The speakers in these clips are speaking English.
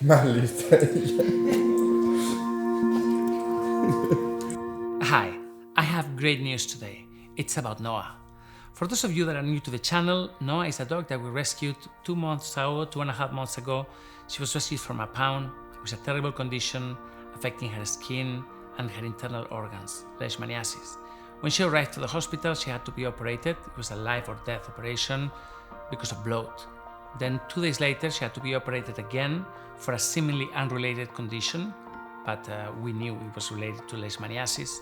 Más lista ella. Hi, I have great news today. It's about Noah. For those of you that are new to the channel, Noah is a dog that we rescued 2.5 months ago. She was rescued from a pound. It was a terrible condition affecting her skin and her internal organs, leishmaniasis. When she arrived to the hospital, she had to be operated. It was a life or death operation because of bloat. Then 2 days later, she had to be operated again for a seemingly unrelated condition, but we knew it was related to leishmaniasis,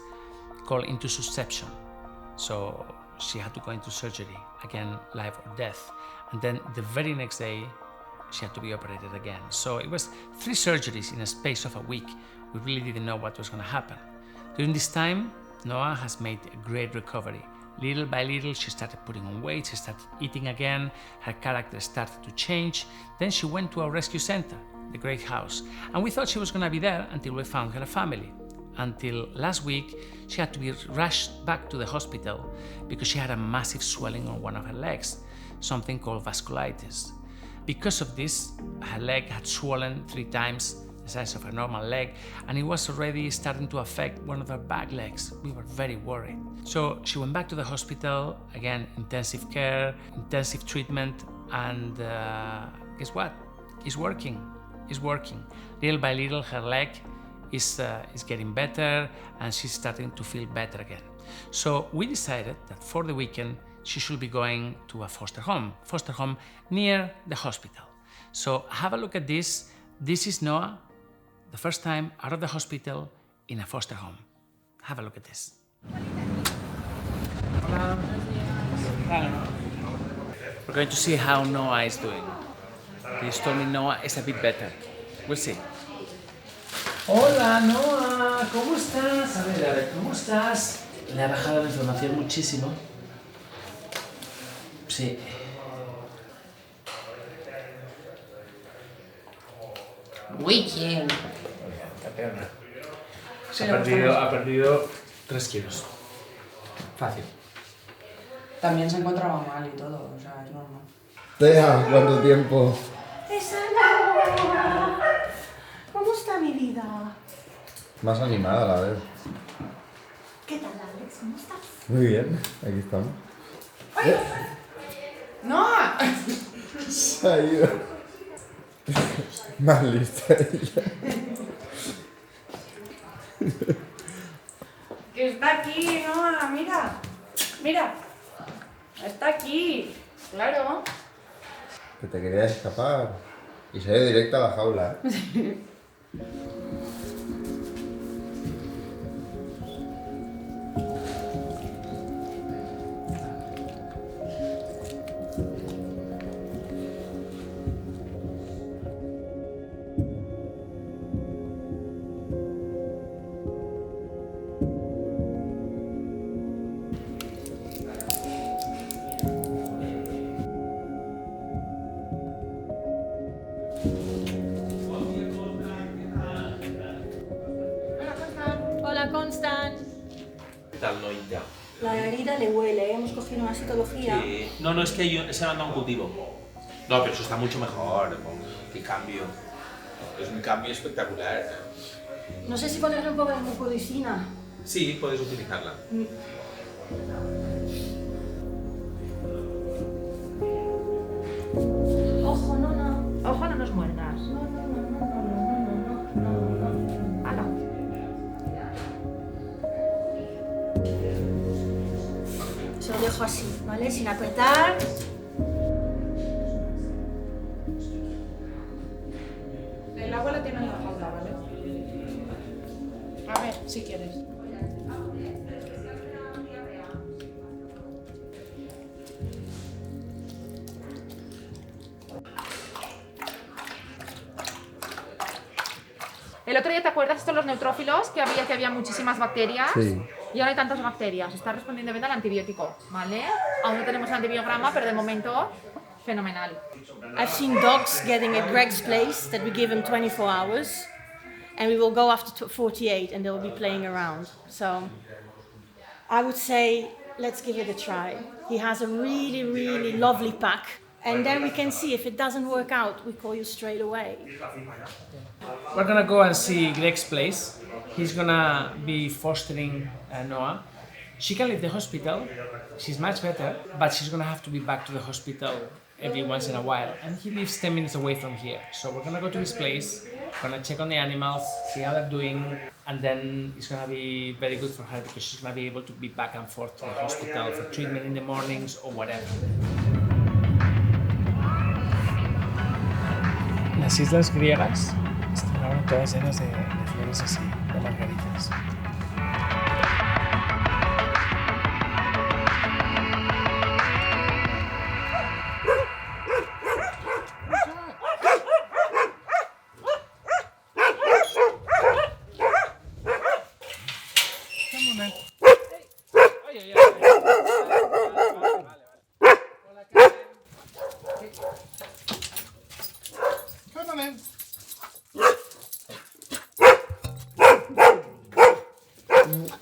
called intussusception. So she had to go into surgery, again, life or death. And then the very next day, she had to be operated again. So it was 3 surgeries in a space of a week. We really didn't know what was going to happen. During this time, Noah has made a great recovery. Little by little, she started putting on weight, she started eating again, her character started to change. Then she went to our rescue center, the Great House, and we thought she was going to be there until we found her a family. Until last week, she had to be rushed back to the hospital because she had a massive swelling on one of her legs, something called vasculitis. Because of this, her leg had swollen 3 times the size of her normal leg, and it was already starting to affect one of her back legs. We were very worried. So she went back to the hospital, again, intensive care, intensive treatment, and guess what? It's working. It's working. Little by little, her leg is getting better, and she's starting to feel better again. So we decided that for the weekend, she should be going to a foster home near the hospital. So have a look at this. This is Noah, the first time out of the hospital in a foster home. Have a look at this. Hola. Hello. We're going to see how Noah is doing. They just told me Noah is a bit better. We'll see. Hola Noah, ¿cómo estás? A ver, ¿cómo estás? Le ha bajado la inflamación muchísimo. Sí. Muy bien. Ha perdido 3 kilos. Fácil. También se encontraba mal y todo, o sea, es normal. Tea, ¿cuánto tiempo? ¡Esa no! ¿Cómo está mi vida? Más animada a la vez. ¿Qué tal, Alex? ¿Cómo estás? Muy bien, aquí estamos. ¡No! Se ha ido. Más lista ella. Que está aquí, no, mira. Mira. Está aquí. Claro. Que te querías escapar. Y se ha ido directo a la jaula, ¿eh? Hola, Constan. ¿Qué tal, Noita? La herida le huele, hemos cogido una citología. No, es que se me ha mandado un cultivo. No, pero eso está mucho mejor. Qué cambio. Es un cambio espectacular. No sé si ponerle un poco de mucodicina. Sí, puedes utilizarla. Ojo, no. Ojo, no nos muerdas. No. Hala. Se lo dejo así, ¿vale? Sin apretar. El agua la tiene en la jaula, ¿vale? A ver, si quieres. El otro día, ¿te acuerdas estos los neutrófilos? Que había muchísimas bacterias. Sí. Y ahora hay tantas bacterias. Está respondiendo bien al antibiótico, ¿vale? Aún no tenemos el antibiograma, pero de momento, fenomenal. I've seen dogs getting at Greg's place that we give him 24 hours. And we will go after 48 and they'll be playing around. So I would say, let's give it a try. He has a really, really lovely pack. And then we can see if it doesn't work out, we call you straight away. We're gonna go and see Greg's place. He's gonna be fostering Noa. She can leave the hospital, she's much better, but she's gonna have to be back to the hospital every once in a while. And he lives 10 minutes away from here. So we're gonna go to his place, gonna check on the animals, see how they're doing, and then it's gonna be very good for her because she's gonna be able to be back and forth to the hospital for treatment in the mornings or whatever. Las islas griegas están ahora todas llenas de flores así, de margaritas.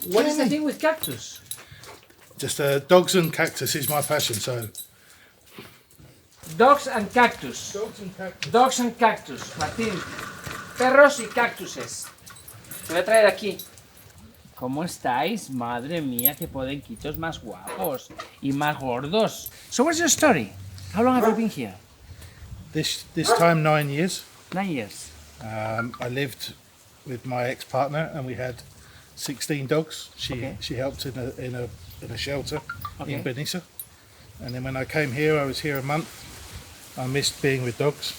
What is the thing with cactus? Just dogs and cactus is my passion, so. Dogs and cactus. Dogs and cactus. Dogs and cactus. Martín, perros y cactuses. Te voy a traer aquí. ¿Cómo estáis? Madre mía, qué podenquitos más guapos y más gordos. So what's your story? How long have you been here? This time 9 years. 9 years. I lived with my ex-partner and we had 16 dogs. She helped in a shelter in Benissa. And then when I came here, I was here a month. I missed being with dogs,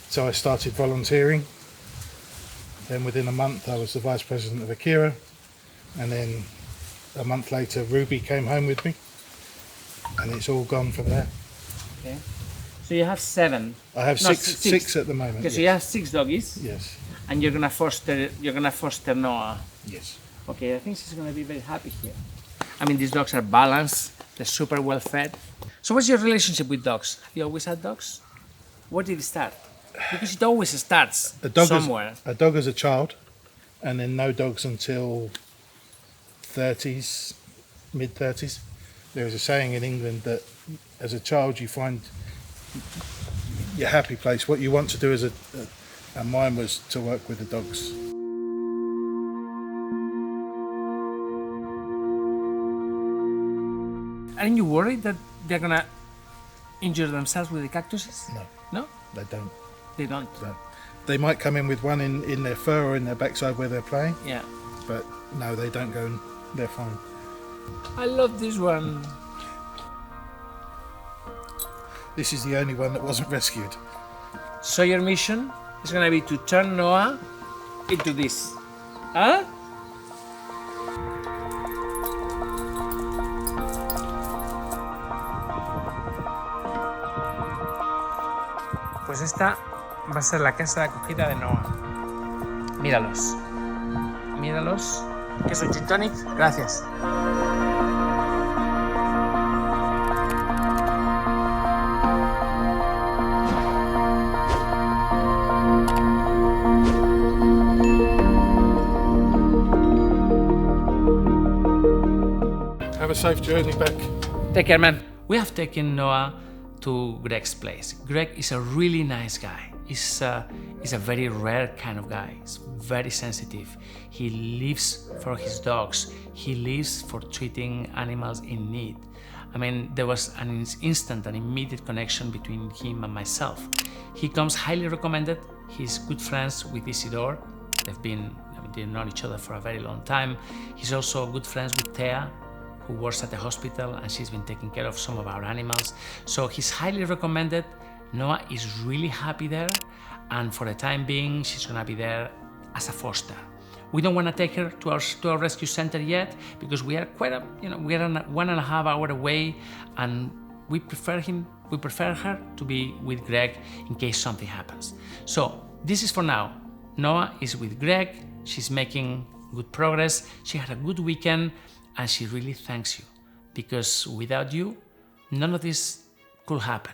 so I started volunteering. Then within a month, I was the vice president of Akira. And then a month later, Ruby came home with me. And it's all gone from there. Okay. So you have 7. I have No, six at the moment. Okay, so yes. you have 6 doggies. Yes. And you're gonna foster Noa. Yes. Okay, I think she's gonna be very happy here. I mean, these dogs are balanced, they're super well fed. So what's your relationship with dogs? Have you always had dogs? Where did it start? Because it always starts somewhere. A dog as a child, and then no dogs until 30s, mid-30s. There is a saying in England that as a child you find your happy place, what you want to do as and mine was to work with the dogs. Aren't you worried that they're gonna injure themselves with the cactuses? No, No? they don't. They don't? No. They might come in with one in their fur or in their backside where they're playing, Yeah. but no, they don't go and they're fine. I love this one. This is the only one that wasn't rescued. So your mission is gonna be to turn Noa into this. Huh? Pues esta va a ser la casa de acogida de Noa. Míralos. Míralos. ¿Qué es un gin tonic? Gracias. Have a safe journey back. Take care, man. We have taken Noa to Greg's place. Greg is a really nice guy. He's a very rare kind of guy. He's very sensitive. He lives for his dogs. He lives for treating animals in need. I mean, there was an instant, an immediate connection between him and myself. He comes highly recommended. He's good friends with Isidore. They've known each other for a very long time. He's also good friends with Thea, who works at the hospital, and she's been taking care of some of our animals. So he's highly recommended. Noa is really happy there, and for the time being, she's gonna be there as a foster. We don't want to take her to our rescue center yet because we are we are 1.5 hours away, and we prefer her to be with Greg in case something happens. So this is for now. Noa is with Greg. She's making good progress. She had a good weekend, and she really thanks you because without you, none of this could happen.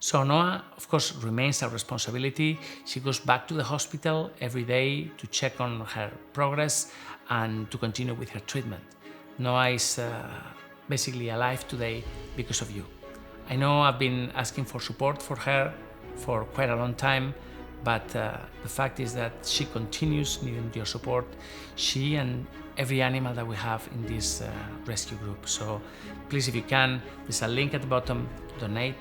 So Noa, of course, remains our responsibility. She goes back to the hospital every day to check on her progress and to continue with her treatment. Noa is basically alive today because of you. I know I've been asking for support for her for quite a long time, but the fact is that she continues needing your support, she and every animal that we have in this rescue group. So please, if you can, there's a link at the bottom, donate.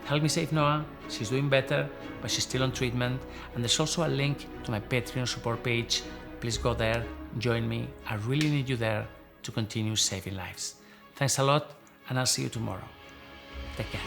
Help me save Noah. She's doing better, but she's still on treatment. And there's also a link to my Patreon support page. Please go there, join me. I really need you there to continue saving lives. Thanks a lot, and I'll see you tomorrow. Take care.